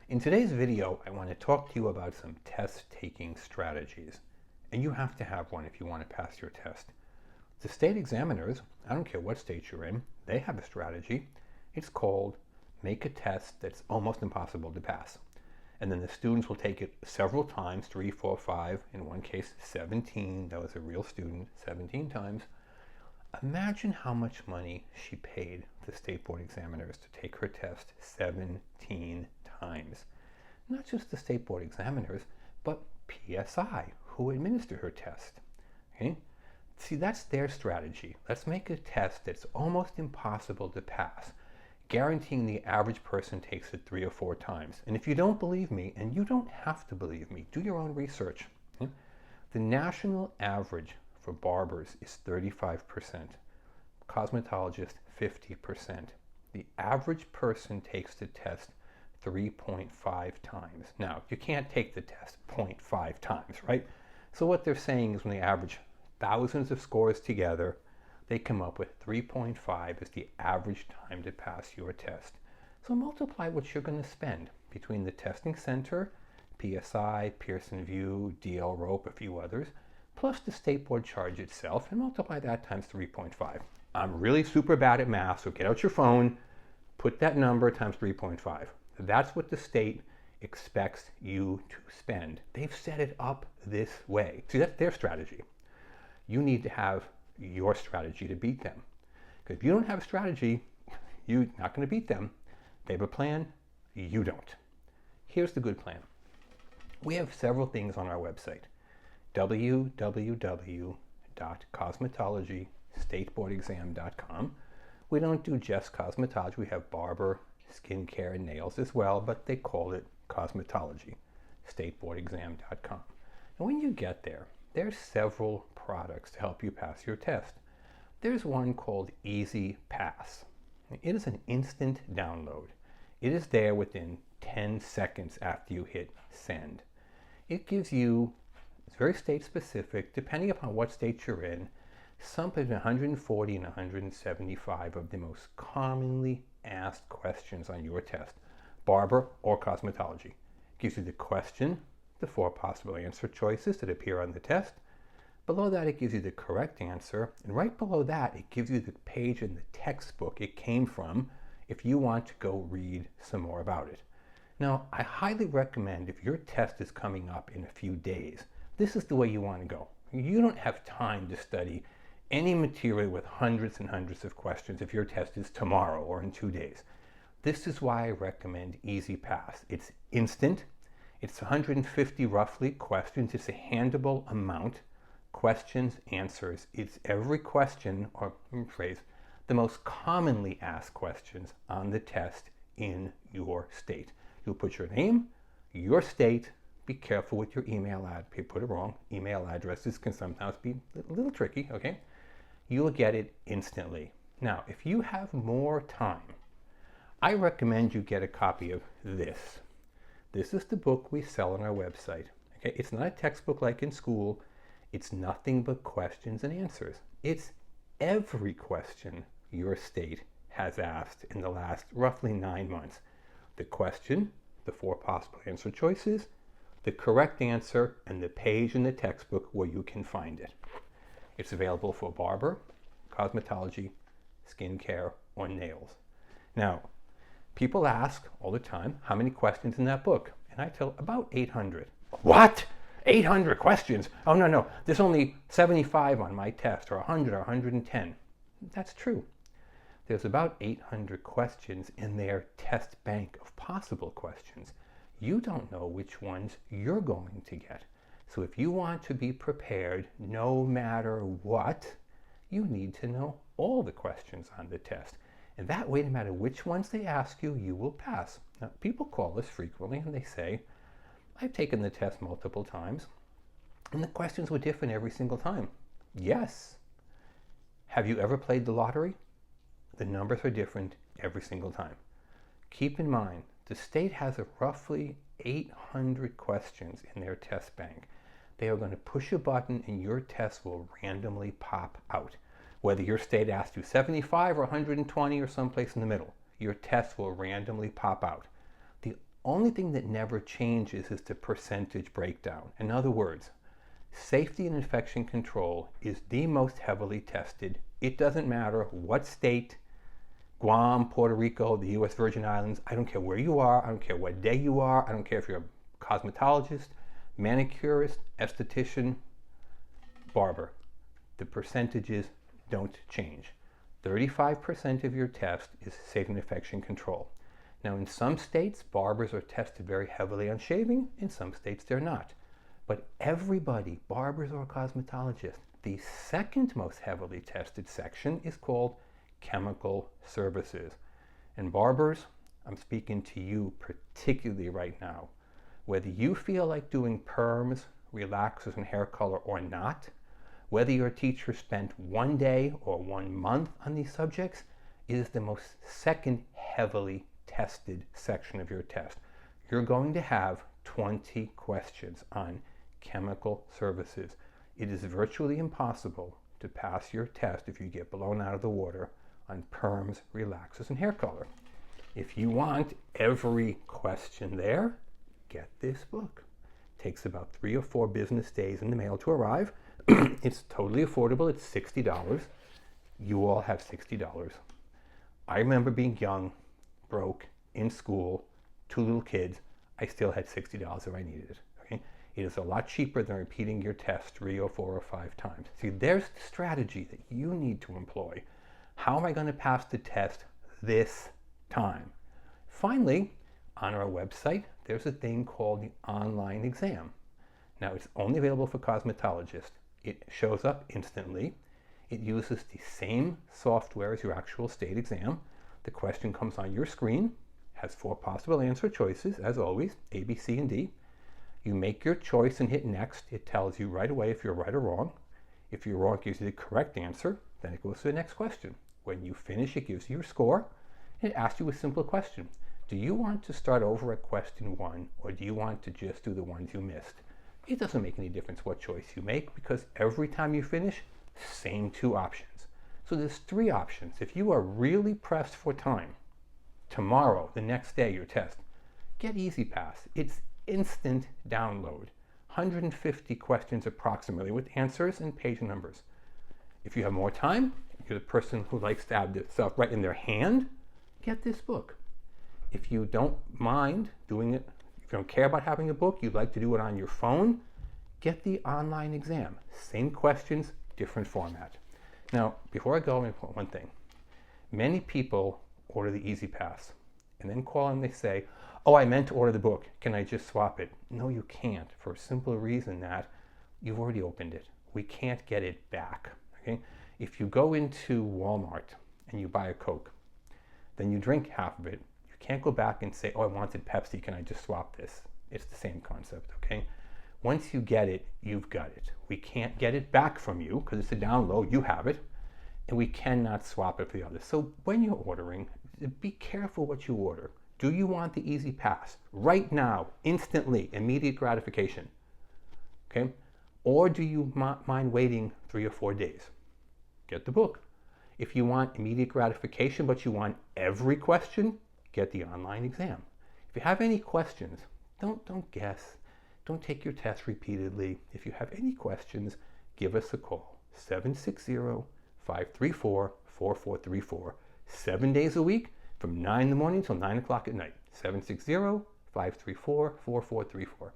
In today's video, I want to talk to you about some test-taking strategies. And you have to have one if you want to pass your test. The state examiners, I don't care what state you're in, they have a strategy. It's called make a test that's almost impossible to pass. And then the students will take it several times, 3, 4, 5, in one case 17, that was a real student, 17 times. Imagine how much money she paid the state board examiners to take her test 17 times. Not just the state board examiners, but PSI, who administer her test. Okay? See, that's their strategy. Let's make a test that's almost impossible to pass, guaranteeing the average person takes it 3 or 4 times. And if you don't believe me, and you don't have to believe me, do your own research. Okay? The national average for barbers is 35%, cosmetologists 50%. The average person takes the test 3.5 times. Now, you can't take the test 0.5 times, right? So what they're saying is when they average thousands of scores together, they come up with 3.5 as the average time to pass your test. So multiply what you're going to spend between the testing center, PSI, Pearson VUE, DL Rope, a few others, plus the state board charge itself, and multiply that times 3.5. I'm really super bad at math, so get out your phone, put that number times 3.5. That's what the state expects you to spend. They've set it up this way. See, that's their strategy. You need to have your strategy to beat them. Because if you don't have a strategy, you're not going to beat them. They have a plan, you don't. Here's the good plan. We have several things on our website. www.cosmetologystateboardexam.com. We don't do just cosmetology. We have barber, skincare, and nails as well, but they call it cosmetology, stateboardexam.com. And when you get there, there's several products to help you pass your test. There's one called Easy Pass. It is an instant download. It is there within 10 seconds after you hit send. It gives you, it's very state specific, depending upon what state you're in, something between 140 and 175 of the most commonly asked questions on your test, barber or cosmetology. It gives you the question, the 4 possible answer choices that appear on the test. Below that, it gives you the correct answer, and right below that, it gives you the page in the textbook it came from if you want to go read some more about it. Now, I highly recommend if your test is coming up in a few days, this is the way you want to go. You don't have time to study any material with hundreds and hundreds of questions if your test is tomorrow or in 2 days. This is why I recommend Easy Pass. It's instant. It's 150 roughly questions. It's a handable amount. Questions, answers. It's every question or phrase, the most commonly asked questions on the test in your state. You'll put your name, your state. Be careful with your email ad. If you put it wrong, email addresses can sometimes be a little tricky, okay? You'll get it instantly. Now, if you have more time, I recommend you get a copy of this. This is the book we sell on our website. Okay? It's not a textbook like in school. It's nothing but questions and answers. It's every question your state has asked in the last roughly 9 months. The question, the 4 possible answer choices, the correct answer, and the page in the textbook where you can find it. It's available for barber, cosmetology, skincare, or nails. Now, people ask all the time, how many questions in that book? And I tell about 800. What? 800 questions? Oh, no, there's only 75 on my test, or 100 or 110. That's true. There's about 800 questions in their test bank of possible questions. You don't know which ones you're going to get. So if you want to be prepared no matter what, you need to know all the questions on the test. And that way, no matter which ones they ask you, you will pass. Now, people call us frequently and they say, I've taken the test multiple times and the questions were different every single time. Yes. Have you ever played the lottery? The numbers are different every single time. Keep in mind, the state has roughly 800 questions in their test bank. They are going to push a button and your test will randomly pop out. Whether your state asks you 75 or 120 or someplace in the middle, your test will randomly pop out. The only thing that never changes is the percentage breakdown. In other words, safety and infection control is the most heavily tested. It doesn't matter what state, Guam, Puerto Rico, the U.S. Virgin Islands, I don't care where you are, I don't care what day you are, I don't care if you're a cosmetologist, manicurist, esthetician, barber. The percentages don't change. 35% of your test is safe and infection control. Now in some states, barbers are tested very heavily on shaving, in some states they're not. But everybody, barbers or cosmetologists, the second most heavily tested section is called chemical services. And barbers, I'm speaking to you particularly right now. Whether you feel like doing perms, relaxers, and hair color or not, whether your teacher spent 1 day or 1 month on these subjects, it is the most second heavily tested section of your test. You're going to have 20 questions on chemical services. It is virtually impossible to pass your test if you get blown out of the water on perms, relaxers, and hair color. If you want every question there, get this book. It takes about 3 or 4 business days in the mail to arrive. It's totally affordable. It's $60. You all have $60. I remember being young, broke, in school, 2 little kids. I still had $60 if I needed it. Okay? It is a lot cheaper than repeating your test 3 or 4 or 5 times. See, there's the strategy that you need to employ. How am I going to pass the test this time? Finally, on our website, there's a thing called the online exam. Now, it's only available for cosmetologists. It shows up instantly. It uses the same software as your actual state exam. The question comes on your screen, has 4 possible answer choices, as always, A, B, C, and D. You make your choice and hit next. It tells you right away if you're right or wrong. If you're wrong, it gives you the correct answer. Then it goes to the next question. When you finish, it gives you your score. And it asks you a simple question. Do you want to start over at question 1, or do you want to just do the ones you missed? It doesn't make any difference what choice you make, because every time you finish, same 2 options. So there's 3 options. If you are really pressed for time, tomorrow, the next day, your test, get EasyPass. It's instant download. 150 questions approximately with answers and page numbers. If you have more time, you're the person who likes to have the stuff right in their hand, get this book. If you don't mind doing it, if you don't care about having a book, you'd like to do it on your phone, get the online exam. Same questions, different format. Now, before I go, I'm going to put one thing. Many people order the EasyPass and then call and they say, oh, I meant to order the book. Can I just swap it? No, you can't, for a simple reason that you've already opened it. We can't get it back. Okay? If you go into Walmart and you buy a Coke, then you drink half of it, you can't go back and say, oh, I wanted Pepsi, can I just swap this? It's the same concept, okay? Once you get it, you've got it. We can't get it back from you because it's a download, you have it, and we cannot swap it for the others. So when you're ordering, be careful what you order. Do you want the EasyPass right now, instantly, immediate gratification? Okay? Or do you mind waiting 3 or 4 days? Get the book. If you want immediate gratification, but you want every question, get the online exam. If you have any questions, don't guess. Don't take your test repeatedly. If you have any questions, give us a call. 760-534-4434. 7 days a week from 9 in the morning till 9 o'clock at night. 760-534-4434.